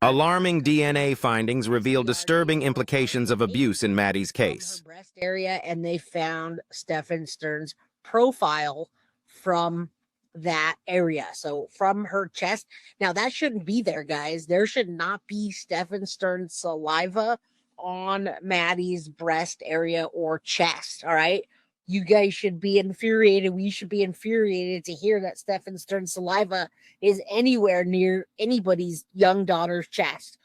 Alarming DNA findings reveal disturbing implications of abuse in Maddie's case. From her breast area, and they found Stephen Stern's profile from that area. So from her chest. Now that shouldn't be there, guys. There should not be Stephen Stern's saliva on Maddie's breast area or chest. All right. You guys should be infuriated. We should be infuriated to hear that Stephen Stern's saliva is anywhere near anybody's young daughter's chest.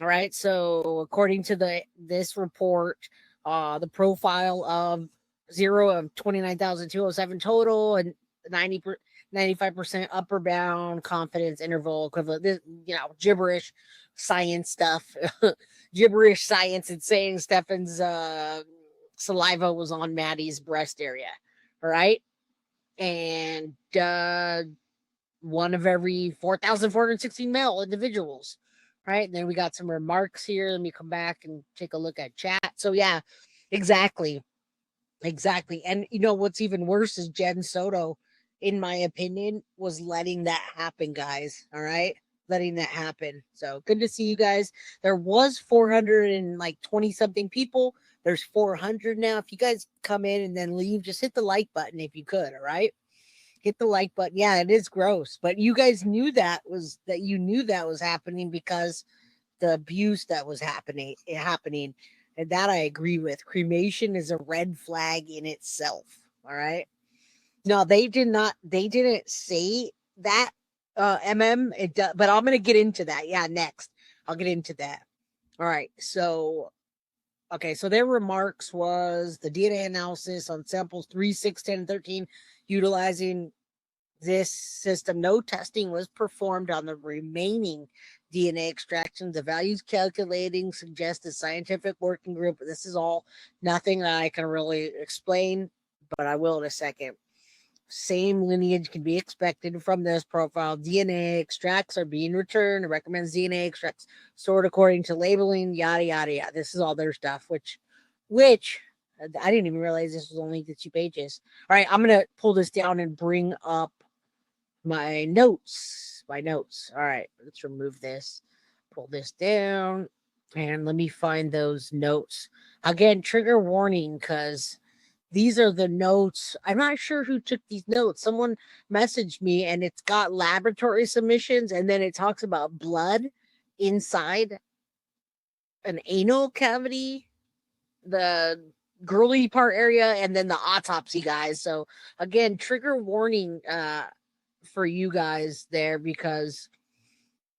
All right. So according to this report, the profile of 0 of 29,207 total and 95% upper bound confidence interval equivalent. This, gibberish science stuff, gibberish science. It's saying Stefan's saliva was on Maddie's breast area. All right. And one of every 4,416 male individuals. Right. And then we got some remarks here. Let me come back and take a look at chat. So, yeah, exactly. Exactly. And what's even worse is Jen Soto, in my opinion, was letting that happen, guys. All right. Letting that happen. So good to see you guys. There was 420 something people. There's 400 now. If you guys come in and then leave, just hit the like button if you could. All right. Hit the like button. Yeah, it is gross, but you guys knew that was happening because the abuse that was happening, and that I agree with. Cremation is a red flag in itself. All right. No, they didn't say that. But I'm gonna get into that. Yeah, next I'll get into that. All right. So, okay. So their remarks was the DNA analysis on samples 3, 6, 10, and 13. Utilizing this system, no testing was performed on the remaining DNA extractions. The values calculating suggest a scientific working group. This is all nothing that I can really explain, but I will in a second. Same lineage can be expected from this profile. DNA extracts are being returned. It recommends DNA extracts stored according to labeling, yada, yada, yada. This is all their stuff, which I didn't even realize this was only the 2 pages. All right, I'm going to pull this down and bring up my notes. All right, let's remove this. Pull this down. And let me find those notes. Again, trigger warning, because these are the notes. I'm not sure who took these notes. Someone messaged me, and it's got laboratory submissions, and then it talks about blood inside an anal cavity, the girly part area, and then the autopsy, guys. So again, trigger warning for you guys there, because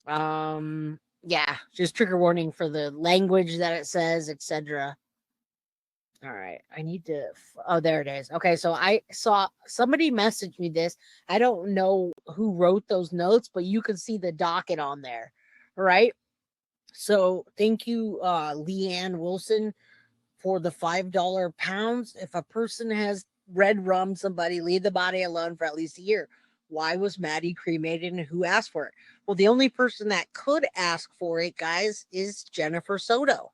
just trigger warning for the language that it says, etc. All right, I need to. Oh, there it is. Okay, so I saw somebody message me this. I don't know who wrote those notes, but you can see the docket on there. All right. So thank you, Leanne Wilson, for the $5 If a person has red rum somebody, leave the body alone for at least a year. Why was Maddie cremated and who asked for it? Well, the only person that could ask for it, guys, is Jennifer Soto.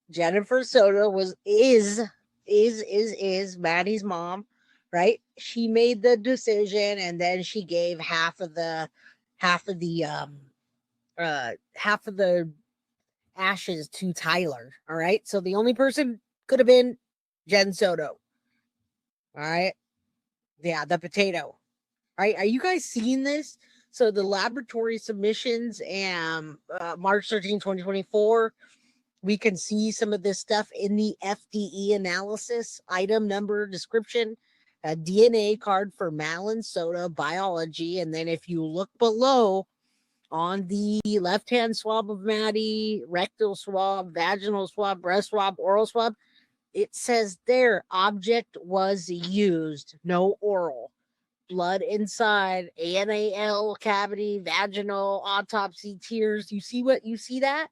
Jennifer Soto is Maddie's mom, right? She made the decision, and then she gave half of the ashes to Tyler. All right. So the only person could have been Jen Soto. All right. Yeah, the potato. All right. Are you guys seeing this? So the laboratory submissions and March 13, 2024, we can see some of this stuff in the FDE analysis, item number, description, a DNA card for Madeline Soto, biology. And then if you look below, on the left-hand swab of Maddie, rectal swab, vaginal swab, breast swab, oral swab, it says there, object was used, no oral. Blood inside, anal cavity, vaginal, autopsy, tears. You see that?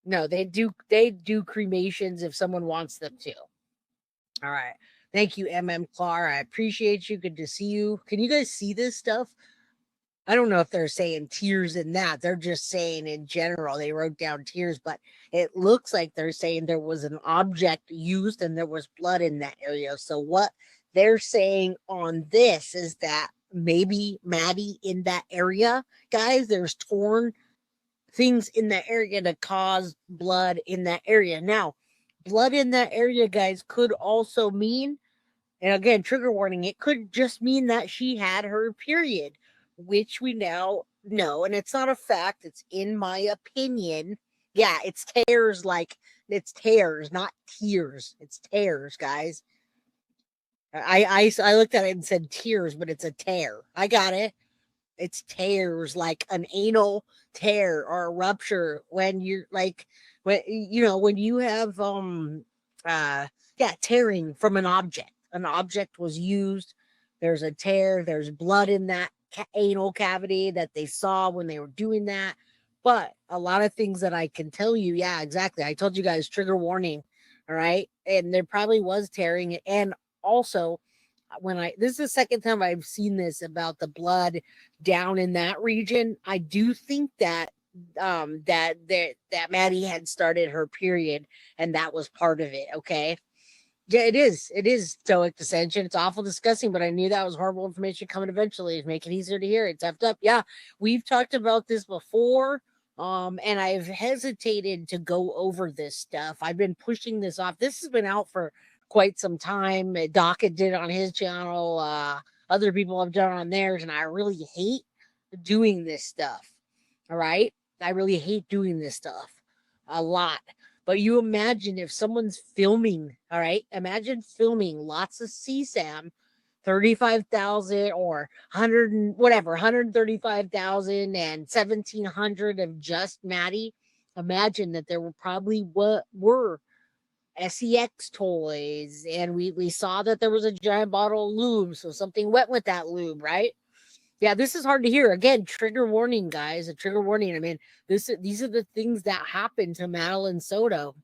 No, they do cremations if someone wants them to. All right. Thank you, Clar. I appreciate you. Good to see you. Can you guys see this stuff? I don't know if they're saying tears in that. They're just saying in general, they wrote down tears, but it looks like they're saying there was an object used and there was blood in that area. So what they're saying on this is that maybe Maddie in that area, guys, there's torn things in that area to cause blood in that area. Now, blood in that area, guys, could also mean, and again, trigger warning, it could just mean that she had her period, which we now know. And it's not a fact, it's in my opinion. Yeah, it's tears, not tears. It's tears, guys. I looked at it and said tears, but it's a tear. I got it. It's tears, like an anal tear or a rupture when you're like, when you have tearing from an object. An object was used. There's a tear. There's blood in that anal cavity that they saw when they were doing that. But a lot of things that I can tell you, yeah, exactly. I told you guys, trigger warning. All right, and there probably was tearing, and also this is the second time I've seen this about the blood down in that region. I do think that that Maddie had started her period and that was part of it. Okay. Yeah, it is. It is stoic dissension. It's awful disgusting, but I knew that was horrible information coming eventually. It'd make it easier to hear. It's effed up. Yeah, we've talked about this before. And I've hesitated to go over this stuff. I've been pushing this off. This has been out for quite some time. Docket did on his channel. Other people have done on theirs, and I really hate doing this stuff. All right, I really hate doing this stuff a lot. But you imagine if someone's filming, all right? Imagine filming lots of CSAM, 35,000 or 100 and whatever, 135,000 and 1,700 of just Maddie. Imagine that there were probably were SEX toys, and we saw that there was a giant bottle of lube, so something went with that lube, right? Yeah, this is hard to hear. Again, trigger warning, guys. A trigger warning. I mean, these are the things that happen to Madeline Soto.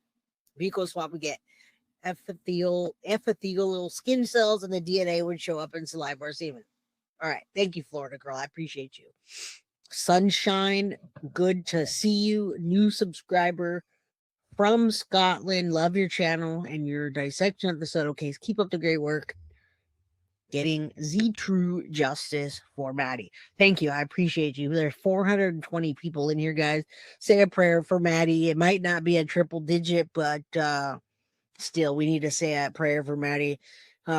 Pico swap would get epithelial skin cells, and the DNA would show up in saliva or semen. All right. Thank you, Florida girl. I appreciate you. Sunshine, good to see you. New subscriber from Scotland. Love your channel and your dissection of the Soto case. Keep up the great work. Getting the true justice for Maddie. Thank you. I appreciate you. There's 420 people in here, guys. Say a prayer for Maddie. It might not be a triple digit, but still, we need to say a prayer for Maddie.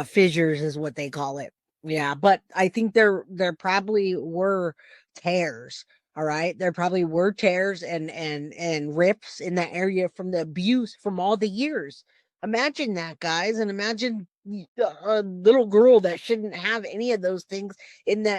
Fissures is what they call it. Yeah, but I think there probably were tears. All right, there probably were tears and rips in that area from the abuse from all the years. Imagine that, guys, and imagine a little girl that shouldn't have any of those things in that